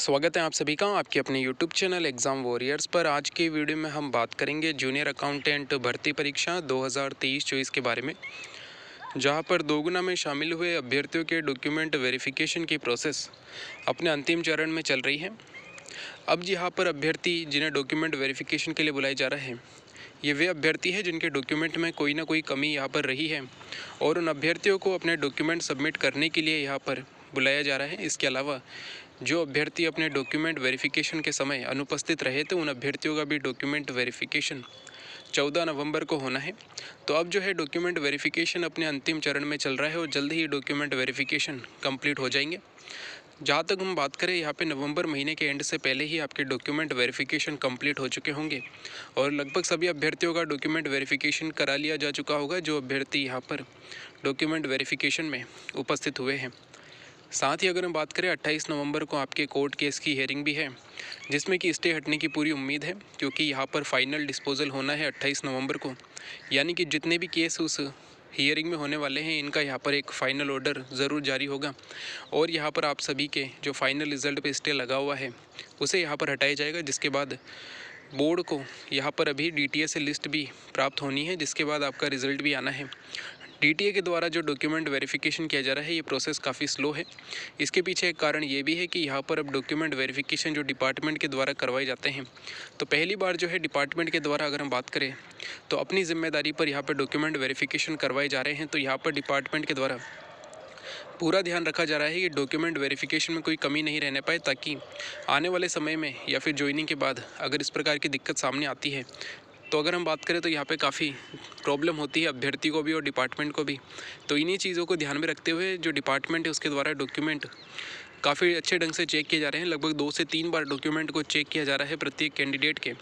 स्वागत है आप सभी का आपके अपने YouTube चैनल एग्ज़ाम वॉरियर्स पर। आज के वीडियो में हम बात करेंगे जूनियर अकाउंटेंट भर्ती परीक्षा 2023-24 के बारे में, जहां पर दोगुना में शामिल हुए अभ्यर्थियों के डॉक्यूमेंट वेरिफिकेशन की प्रोसेस अपने अंतिम चरण में चल रही है। अब यहाँ पर अभ्यर्थी जिन्हें डॉक्यूमेंट वेरिफिकेशन के लिए बुलाए जा रहे हैं, ये वे अभ्यर्थी हैं जिनके डॉक्यूमेंट में कोई ना कोई कमी यहाँ पर रही है और उन अभ्यर्थियों को अपने डॉक्यूमेंट सबमिट करने के लिए यहाँ पर बुलाया जा रहा है। इसके अलावा जो अभ्यर्थी अपने डॉक्यूमेंट वेरिफिकेशन के समय अनुपस्थित रहे थे, उन अभ्यर्थियों का भी डॉक्यूमेंट वेरिफिकेशन 14 नवंबर को होना है। तो अब जो है डॉक्यूमेंट वेरिफिकेशन अपने अंतिम चरण में चल रहा है और जल्द ही डॉक्यूमेंट वेरिफिकेशन कंप्लीट हो जाएंगे। जहाँ तक हम बात करें, यहाँ पे नवंबर महीने के एंड से पहले ही आपके डॉक्यूमेंट वेरिफिकेशन कंप्लीट हो चुके होंगे और लगभग सभी अभ्यर्थियों का डॉक्यूमेंट वेरिफिकेशन करा लिया जा चुका होगा जो अभ्यर्थी यहाँ पर डॉक्यूमेंट वेरिफिकेशन में उपस्थित हुए हैं। साथ ही अगर हम बात करें, 28 नवंबर को आपके कोर्ट केस की हियरिंग भी है, जिसमें कि स्टे हटने की पूरी उम्मीद है, क्योंकि यहाँ पर फाइनल डिस्पोजल होना है 28 नवंबर को। यानी कि जितने भी केस उस हियरिंग में होने वाले हैं, इनका यहाँ पर एक फ़ाइनल ऑर्डर ज़रूर जारी होगा और यहाँ पर आप सभी के जो फाइनल रिज़ल्ट पे स्टे लगा हुआ है उसे यहाँ पर हटाया जाएगा, जिसके बाद बोर्ड को यहाँ पर अभी DTA से लिस्ट भी प्राप्त होनी है, जिसके बाद आपका रिज़ल्ट भी आना है। DTA के द्वारा जो डॉक्यूमेंट वेरिफिकेशन किया जा रहा है, ये प्रोसेस काफ़ी स्लो है। इसके पीछे एक कारण ये भी है कि यहाँ पर अब डॉक्यूमेंट वेरिफिकेशन जो डिपार्टमेंट के द्वारा करवाए जाते हैं, तो पहली बार जो है डिपार्टमेंट के द्वारा अगर हम बात करें तो अपनी जिम्मेदारी पर यहाँ पर डॉक्यूमेंट वेरिफिकेशन करवाए जा रहे हैं। तो यहाँ पर डिपार्टमेंट के द्वारा पूरा ध्यान रखा जा रहा है कि डॉक्यूमेंट वेरिफिकेशन में कोई कमी नहीं रहने पाए, ताकि आने वाले समय में या फिर ज्वाइनिंग के बाद अगर इस प्रकार की दिक्कत सामने आती है, तो अगर हम बात करें तो यहाँ पे काफ़ी प्रॉब्लम होती है अभ्यर्थी को भी और डिपार्टमेंट को भी। तो इन्हीं चीज़ों को ध्यान में रखते हुए जो डिपार्टमेंट है उसके द्वारा डॉक्यूमेंट काफ़ी अच्छे ढंग से चेक किए जा रहे हैं। लगभग 2 से 3 बार डॉक्यूमेंट को चेक किया जा रहा है प्रत्येक कैंडिडेट के,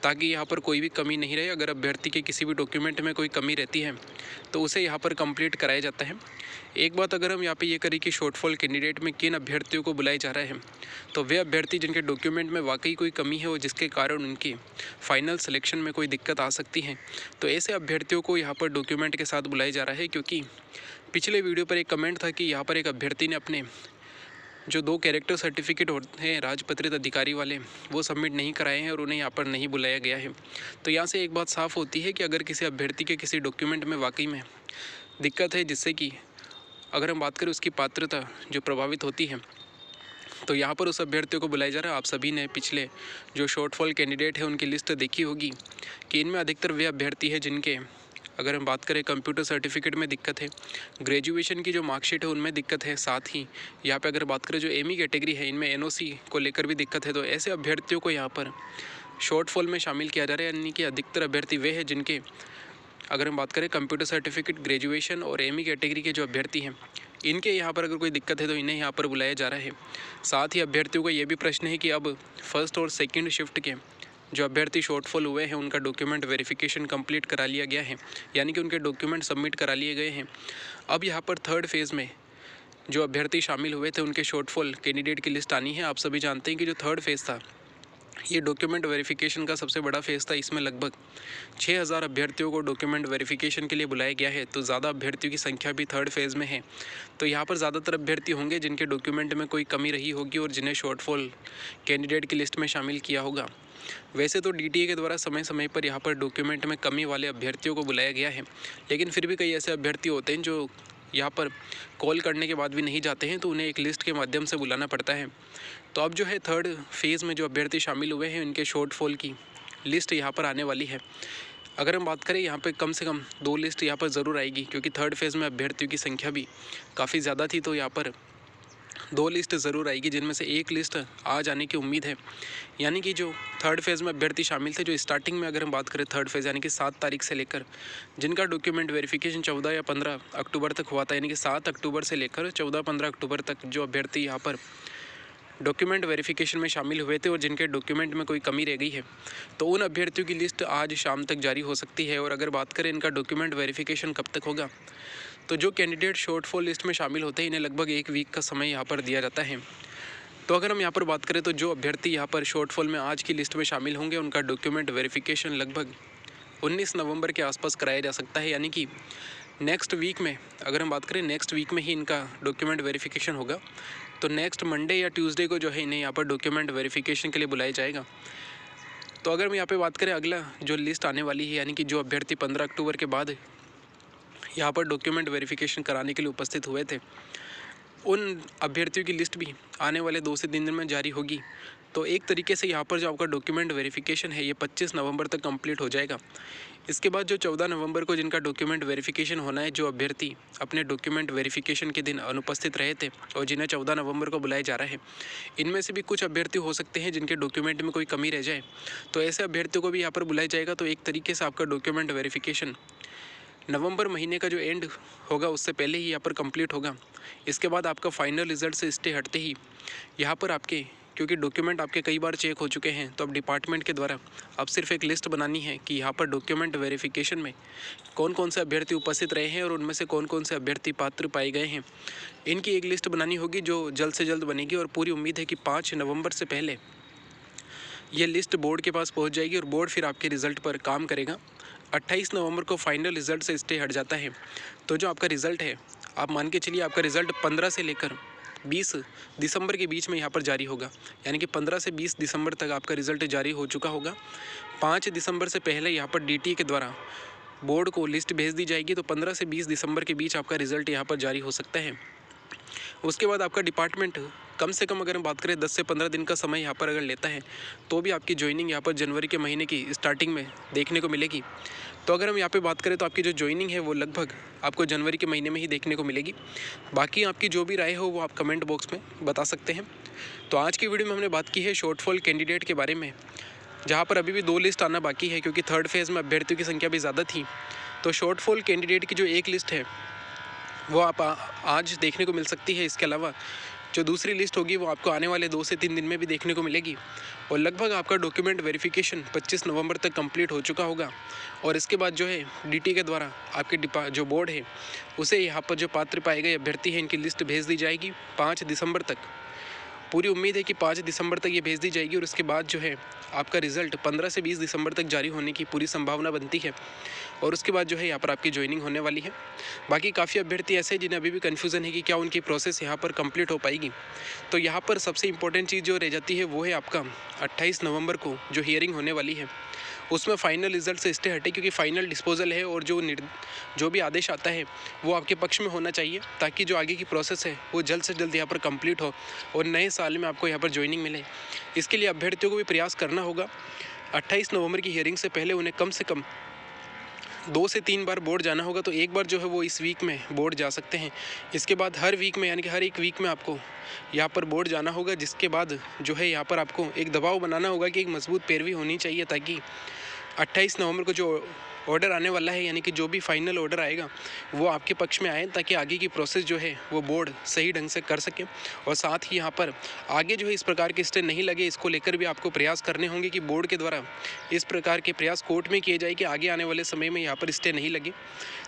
ताकि यहाँ पर कोई भी कमी नहीं रहे। अगर अभ्यर्थी के किसी भी डॉक्यूमेंट में कोई कमी रहती है तो उसे यहाँ पर कंप्लीट कराया जाता है। एक बात अगर हम यहाँ पे ये करें कि शॉर्टफॉल कैंडिडेट में किन अभ्यर्थियों को बुलाया जा रहा है, तो वे अभ्यर्थी जिनके डॉक्यूमेंट में वाकई कोई कमी है और जिसके कारण उनकी फाइनल सिलेक्शन में कोई दिक्कत आ सकती है, तो ऐसे अभ्यर्थियों को यहाँ पर डॉक्यूमेंट के साथ बुलाया जा रहा है। क्योंकि पिछले वीडियो पर एक कमेंट था कि यहाँ पर एक अभ्यर्थी ने अपने जो 2 कैरेक्टर सर्टिफिकेट होते हैं राजपत्रित अधिकारी वाले, वो सबमिट नहीं कराए हैं और उन्हें यहाँ पर नहीं बुलाया गया है। तो यहाँ से एक बात साफ़ होती है कि अगर किसी अभ्यर्थी के किसी डॉक्यूमेंट में वाकई में दिक्कत है, जिससे कि अगर हम बात करें उसकी पात्रता जो प्रभावित होती है, तो यहाँ पर उस अभ्यर्थियों को बुलाया जा रहा है। आप सभी ने पिछले जो शॉर्टफॉल कैंडिडेट है उनकी लिस्ट देखी होगी कि इनमें अधिकतर वे अभ्यर्थी है जिनके अगर हम बात करें कंप्यूटर सर्टिफिकेट में दिक्कत है, ग्रेजुएशन की जो मार्कशीट है उनमें दिक्कत है, साथ ही यहाँ पे अगर बात करें जो एमई कैटेगरी है, इनमें NOC को लेकर भी दिक्कत है। तो ऐसे अभ्यर्थियों को यहाँ पर शॉर्टफॉल में शामिल किया जा रहा है। यानी कि अधिकतर अभ्यर्थी वे हैं जिनके अगर हम बात करें कंप्यूटर सर्टिफिकेट, ग्रेजुएशन और एमई कैटेगरी के जो अभ्यर्थी हैं, इनके यहाँ पर अगर कोई दिक्कत है तो इन्हें यहाँ पर बुलाया जा रहा है। साथ ही अभ्यर्थियों को ये भी प्रश्न है कि अब फर्स्ट और सेकंड शिफ्ट के जो अभ्यर्थी शॉर्टफॉल हुए हैं उनका डॉक्यूमेंट वेरिफिकेशन कंप्लीट करा लिया गया है, यानी कि उनके डॉक्यूमेंट सबमिट करा लिए गए हैं। अब यहाँ पर थर्ड फेज़ में जो अभ्यर्थी शामिल हुए थे उनके शॉर्टफॉल कैंडिडेट की लिस्ट आनी है। आप सभी जानते हैं कि जो थर्ड फेज़ था, ये डॉक्यूमेंट वेरिफिकेशन का सबसे बड़ा फेज़ था। इसमें लगभग 6000 अभ्यर्थियों को डॉक्यूमेंट वेरिफिकेशन के लिए बुलाया गया है। तो ज़्यादा अभ्यर्थियों की संख्या भी थर्ड फेज़ में है। तो यहाँ पर ज़्यादातर अभ्यर्थी होंगे जिनके डॉक्यूमेंट में कोई कमी रही होगी और जिन्हें शॉर्टफॉल कैंडिडेट की लिस्ट में शामिल किया होगा। वैसे तो DTA के द्वारा समय समय पर यहाँ पर डॉक्यूमेंट में कमी वाले अभ्यर्थियों को बुलाया गया है, लेकिन फिर भी कई ऐसे अभ्यर्थी होते हैं जो यहाँ पर कॉल करने के बाद भी नहीं जाते हैं, तो उन्हें एक लिस्ट के माध्यम से बुलाना पड़ता है। तो अब जो है थर्ड फेज़ में जो अभ्यर्थी शामिल हुए हैं उनके शॉर्टफॉल की लिस्ट यहाँ पर आने वाली है। अगर हम बात करें यहाँ पे कम से कम 2 लिस्ट यहाँ पर ज़रूर आएगी, क्योंकि थर्ड फेज़ में अभ्यर्थियों की संख्या भी काफ़ी ज़्यादा थी। तो यहाँ पर 2 लिस्ट ज़रूर आएगी, जिनमें से एक लिस्ट आ जाने की उम्मीद है। यानी कि जो थर्ड फेज़ में अभ्यर्थी शामिल थे, जो स्टार्टिंग में अगर हम बात करें थर्ड फेज़ यानी कि 7 तारीख से लेकर जिनका डॉक्यूमेंट वेरिफिकेशन 14 या 15 अक्टूबर तक हुआ था, यानी कि 7 अक्टूबर से लेकर 14-15 अक्टूबर तक जो अभ्यर्थी यहाँ पर डॉक्यूमेंट वेरिफिकेशन में शामिल हुए थे और जिनके डॉक्यूमेंट में कोई कमी रह गई है, तो उन अभ्यर्थियों की लिस्ट आज शाम तक जारी हो सकती है। और अगर बात करें इनका डॉक्यूमेंट वेरिफिकेशन कब तक होगा, तो जो कैंडिडेट शॉर्टफॉल लिस्ट में शामिल होते हैं इन्हें लगभग 1 वीक का समय यहाँ पर दिया जाता है। तो अगर हम यहाँ पर बात करें तो जो अभ्यर्थी यहाँ पर शॉर्टफॉल में आज की लिस्ट में शामिल होंगे उनका डॉक्यूमेंट वेरिफिकेशन लगभग 19 नवंबर के आसपास कराया जा सकता है। यानी कि नेक्स्ट वीक में अगर हम बात करें नेक्स्ट वीक में ही इनका डॉक्यूमेंट वेरिफिकेशन होगा। तो नेक्स्ट मंडे या ट्यूसडे को जो है इन्हें यहाँ पर डॉक्यूमेंट वेरिफिकेशन के लिए बुलाया जाएगा। तो अगर हम यहाँ पे बात करें अगला जो लिस्ट आने वाली है, यानी कि जो अभ्यर्थी 15 अक्टूबर के बाद यहाँ पर डॉक्यूमेंट वेरिफिकेशन कराने के लिए उपस्थित हुए थे, उन अभ्यर्थियों की लिस्ट भी आने वाले 2 से 3 दिन में जारी होगी। तो एक तरीके से यहाँ पर जो आपका डॉक्यूमेंट वेरिफिकेशन है ये 25 नवंबर तक कंप्लीट हो जाएगा। इसके बाद जो 14 नवंबर को जिनका डॉक्यूमेंट वेरिफिकेशन होना है, जो अभ्यर्थी अपने डॉक्यूमेंट वेरिफिकेशन के दिन अनुपस्थित रहे थे और जिन्हें 14 नवंबर को बुलाया जा रहा है, इनमें से भी कुछ अभ्यर्थी हो सकते हैं जिनके डॉक्यूमेंट में कोई कमी रह जाए, तो ऐसे अभ्यर्थियों को भी यहाँ पर बुलाया जाएगा। तो एक तरीके से आपका डॉक्यूमेंट वेरिफिकेशन नवंबर महीने का जो एंड होगा उससे पहले ही यहाँ पर कंप्लीट होगा। इसके बाद आपका फाइनल रिजल्ट से स्टे हटते ही यहाँ पर आपके, क्योंकि डॉक्यूमेंट आपके कई बार चेक हो चुके हैं, तो अब डिपार्टमेंट के द्वारा अब सिर्फ एक लिस्ट बनानी है कि यहाँ पर डॉक्यूमेंट वेरिफिकेशन में कौन कौन से अभ्यर्थी उपस्थित रहे हैं और उनमें से कौन कौन से अभ्यर्थी पात्र पाए गए हैं। इनकी एक लिस्ट बनानी होगी जो जल्द से जल्द बनेगी और पूरी उम्मीद है कि 5 नवंबर से पहले ये लिस्ट बोर्ड के पास पहुँच जाएगी और बोर्ड फिर आपके रिज़ल्ट पर काम करेगा। 28 नवंबर को फाइनल रिज़ल्ट से स्टे हट जाता है। तो जो आपका रिज़ल्ट है, आप मान के चलिए आपका रिज़ल्ट 15 से लेकर 20 दिसंबर के बीच में यहाँ पर जारी होगा, यानी कि 15 से 20 दिसंबर तक आपका रिज़ल्ट जारी हो चुका होगा। 5 दिसंबर से पहले यहाँ पर DT के द्वारा बोर्ड को लिस्ट भेज दी जाएगी, तो 15 से 20 दिसंबर के बीच आपका रिज़ल्ट यहाँ पर जारी हो सकता है। उसके बाद आपका डिपार्टमेंट कम से कम अगर हम बात करें 10 से 15 दिन का समय यहाँ पर अगर लेता है, तो भी आपकी ज्वाइनिंग यहाँ पर जनवरी के महीने की स्टार्टिंग में देखने को मिलेगी। तो अगर हम यहाँ पे बात करें तो आपकी जो ज्वाइनिंग है वो लगभग आपको जनवरी के महीने में ही देखने को मिलेगी। बाकी आपकी जो भी राय हो वो आप कमेंट बॉक्स में बता सकते हैं। तो आज की वीडियो में हमने बात की है शॉर्टफॉल कैंडिडेट के बारे में, जहाँ पर अभी भी 2 लिस्ट आना बाकी है, क्योंकि थर्ड फेज़ में अभ्यर्थियों की संख्या भी ज़्यादा थी। तो शॉर्टफॉल कैंडिडेट की जो एक लिस्ट है वो आप आज देखने को मिल सकती है। इसके अलावा जो दूसरी लिस्ट होगी वो आपको आने वाले 2 से 3 दिन में भी देखने को मिलेगी और लगभग आपका डॉक्यूमेंट वेरिफिकेशन 25 नवंबर तक कंप्लीट हो चुका होगा। और इसके बाद जो है DT के द्वारा आपके जो बोर्ड है उसे यहाँ पर जो पात्र पाए गए अभ्यर्थी हैं इनकी लिस्ट भेज दी जाएगी 5 दिसंबर तक। पूरी उम्मीद है कि 5 दिसंबर तक ये भेज दी जाएगी और उसके बाद जो है आपका रिज़ल्ट 15 से 20 दिसंबर तक जारी होने की पूरी संभावना बनती है और उसके बाद जो है यहाँ पर आपकी ज्वाइनिंग होने वाली है। बाकी काफ़ी अभ्यर्थी ऐसे हैं जिन्हें अभी भी कन्फ्यूज़न है कि क्या उनकी प्रोसेस यहाँ पर कंप्लीट हो पाएगी। तो यहाँ पर सबसे इम्पोर्टेंट चीज़ जो रह जाती है वो है आपका 28 नवंबर को जो हियरिंग होने वाली है उसमें फ़ाइनल रिज़ल्ट से स्टे हटे, क्योंकि फ़ाइनल डिस्पोजल है और जो भी आदेश आता है वो आपके पक्ष में होना चाहिए, ताकि जो आगे की प्रोसेस है वो जल्द से जल्द यहाँ पर कंप्लीट हो और नए साल में आपको यहाँ पर ज्वाइनिंग मिले। इसके लिए अभ्यर्थियों को भी प्रयास करना होगा। 28 नवंबर की हियरिंग से पहले उन्हें कम से कम 2 से 3 बार बोर्ड जाना होगा। तो एक बार जो है वो इस वीक में बोर्ड जा सकते हैं। इसके बाद हर वीक में, यानी कि हर एक वीक में आपको यहाँ पर बोर्ड जाना होगा, जिसके बाद जो है यहाँ पर आपको एक दबाव बनाना होगा कि एक मजबूत पैरवी होनी चाहिए, ताकि 28 नवंबर को जो ऑर्डर आने वाला है, यानी कि जो भी फाइनल ऑर्डर आएगा वो आपके पक्ष में आए, ताकि आगे की प्रोसेस जो है वो बोर्ड सही ढंग से कर सके। और साथ ही यहाँ पर आगे जो है इस प्रकार के स्टे नहीं लगे, इसको लेकर भी आपको प्रयास करने होंगे कि बोर्ड के द्वारा इस प्रकार के प्रयास कोर्ट में किए जाए कि आगे आने वाले समय में यहाँ पर स्टे नहीं लगे।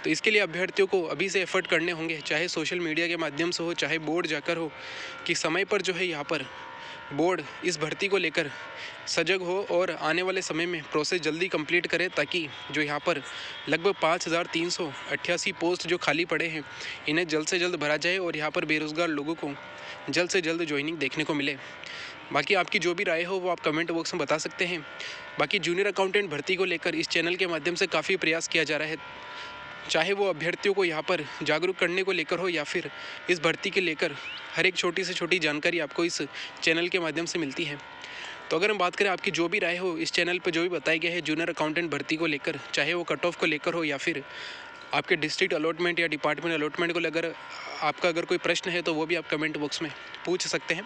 तो इसके लिए अभ्यर्थियों को अभी से एफर्ट करने होंगे, चाहे सोशल मीडिया के माध्यम से हो, चाहे बोर्ड जाकर हो, कि समय पर जो है यहाँ पर बोर्ड इस भर्ती को लेकर सजग हो और आने वाले समय में प्रोसेस जल्दी कंप्लीट करे, ताकि जो यहाँ पर लगभग 5388 पोस्ट जो खाली पड़े हैं इन्हें जल्द से जल्द भरा जाए और यहाँ पर बेरोज़गार लोगों को जल्द से जल्द ज्वाइनिंग देखने को मिले। बाकी आपकी जो भी राय हो वो आप कमेंट बॉक्स में बता सकते हैं। बाकी जूनियर अकाउंटेंट भर्ती को लेकर इस चैनल के माध्यम से काफ़ी प्रयास किया जा रहा है, चाहे वो अभ्यर्थियों को यहाँ पर जागरूक करने को लेकर हो या फिर इस भर्ती के लेकर हर एक छोटी से छोटी जानकारी आपको इस चैनल के माध्यम से मिलती है। तो अगर हम बात करें आपकी जो भी राय हो इस चैनल पर जो भी बताया गया है जूनियर अकाउंटेंट भर्ती को लेकर, चाहे वो कट ऑफ को लेकर हो या फिर आपके डिस्ट्रिक्ट अलॉटमेंट या डिपार्टमेंट अलॉटमेंट को लेकर आपका अगर कोई प्रश्न है तो वो भी आप कमेंट बॉक्स में पूछ सकते हैं।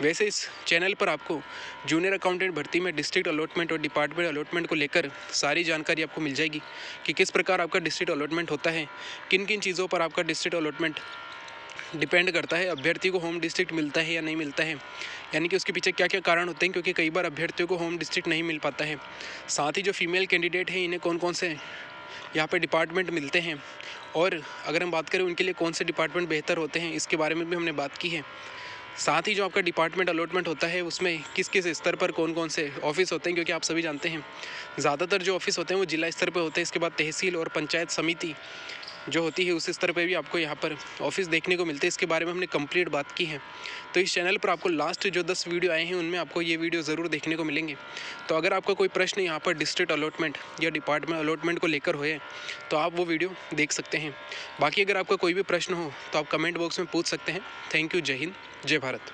वैसे इस चैनल पर आपको जूनियर अकाउंटेंट भर्ती में डिस्ट्रिक्ट अलॉटमेंट और डिपार्टमेंट अलॉटमेंट को लेकर सारी जानकारी आपको मिल जाएगी कि किस प्रकार आपका डिस्ट्रिक्ट अलॉटमेंट होता है, किन किन चीज़ों पर आपका डिस्ट्रिक्ट अलॉटमेंट डिपेंड करता है, अभ्यर्थी को होम डिस्ट्रिक्ट मिलता है या नहीं मिलता है, यानी कि उसके पीछे क्या क्या कारण होते हैं, क्योंकि कई बार अभ्यर्थियों को होम डिस्ट्रिक्ट नहीं मिल पाता है। साथ ही जो फीमेल कैंडिडेट हैं इन्हें कौन कौन से यहाँ पे डिपार्टमेंट मिलते हैं और अगर हम बात करें उनके लिए कौन से डिपार्टमेंट बेहतर होते हैं, इसके बारे में भी हमने बात की है। साथ ही जो आपका डिपार्टमेंट अलॉटमेंट होता है उसमें किस किस स्तर पर कौन कौन से ऑफिस होते हैं, क्योंकि आप सभी जानते हैं ज़्यादातर जो ऑफिस होते हैं वो जिला स्तर पर होते हैं। इसके बाद तहसील और पंचायत समिति जो होती है उस स्तर पे भी आपको यहाँ पर ऑफिस देखने को मिलते हैं। इसके बारे में हमने कंप्लीट बात की है। तो इस चैनल पर आपको लास्ट जो 10 वीडियो आए हैं उनमें आपको ये वीडियो ज़रूर देखने को मिलेंगे। तो अगर आपका कोई प्रश्न यहाँ पर डिस्ट्रिक्ट अलॉटमेंट या डिपार्टमेंट अलॉटमेंट को लेकर होए तो आप वो वीडियो देख सकते हैं। बाकी अगर आपका कोई भी प्रश्न हो तो आप कमेंट बॉक्स में पूछ सकते हैं। Thank you. जय हिंद, जय भारत।